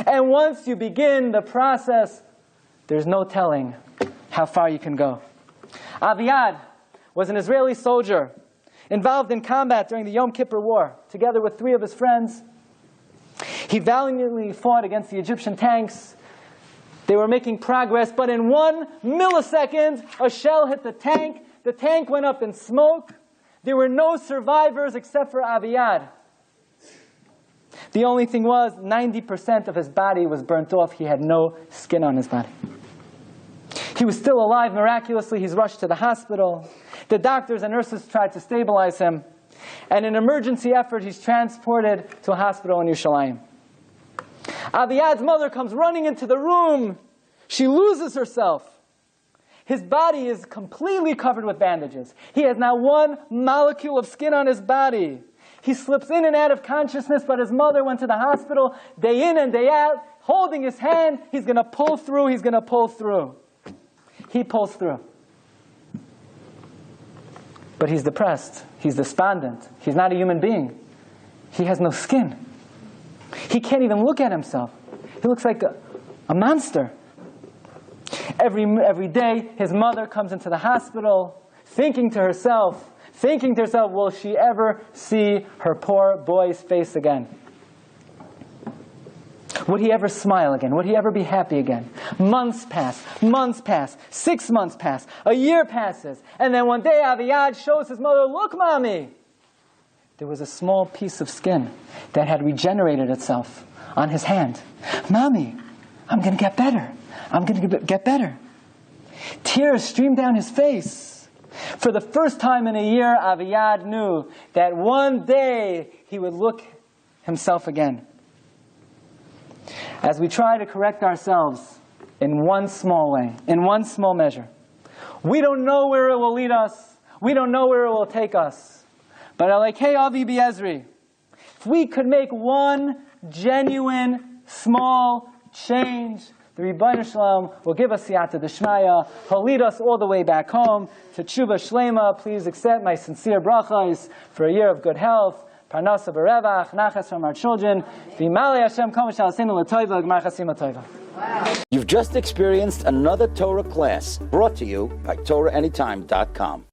B: And once you begin the process, there's no telling how far you can go. Aviad was an Israeli soldier involved in combat during the Yom Kippur War, together with 3 of his friends. He valiantly fought against the Egyptian tanks. They were making progress, but in 1 millisecond, a shell hit the tank. The tank went up in smoke. There were no survivors except for Aviad. The only thing was, 90% of his body was burnt off. He had no skin on his body. He was still alive miraculously. He's rushed to the hospital. The doctors and nurses tried to stabilize him. And in an emergency effort, he's transported to a hospital in Yerushalayim. Aviad's mother comes running into the room. She loses herself. His body is completely covered with bandages. He has not 1 molecule of skin on his body. He slips in and out of consciousness, but his mother went to the hospital day in and day out, holding his hand. He's going to pull through. He's going to pull through. He pulls through. But he's depressed. He's despondent. He's not a human being. He has no skin. He can't even look at himself. He looks like a monster. Every day, his mother comes into the hospital, thinking to herself, will she ever see her poor boy's face again? Would he ever smile again? Would he ever be happy again? Months pass, 6 months pass, a year passes, and then one day Aviad shows his mother, look, Mommy! There was a small piece of skin that had regenerated itself on his hand. Mommy, I'm going to get better. I'm going to get better. Tears streamed down his face. For the first time in a year, Aviad knew that one day he would look himself again. As we try to correct ourselves in one small way, in one small measure, we don't know where it will lead us. We don't know where it will take us. But like, hey, Avi Biezri, if we could make one genuine, small change, the Rebbeinu Shalom will give us siyata d'shmaya. He'll lead us all the way back home to Teshuvah Shlema. Please accept my sincere brachas for a year of good health, parnasa b'revach, nachas from our children. V'malei Hashem kol m'sha'asenu l'toiva, g'mar chasim l'toiva.
A: You've just experienced another Torah class brought to you by TorahAnytime.com.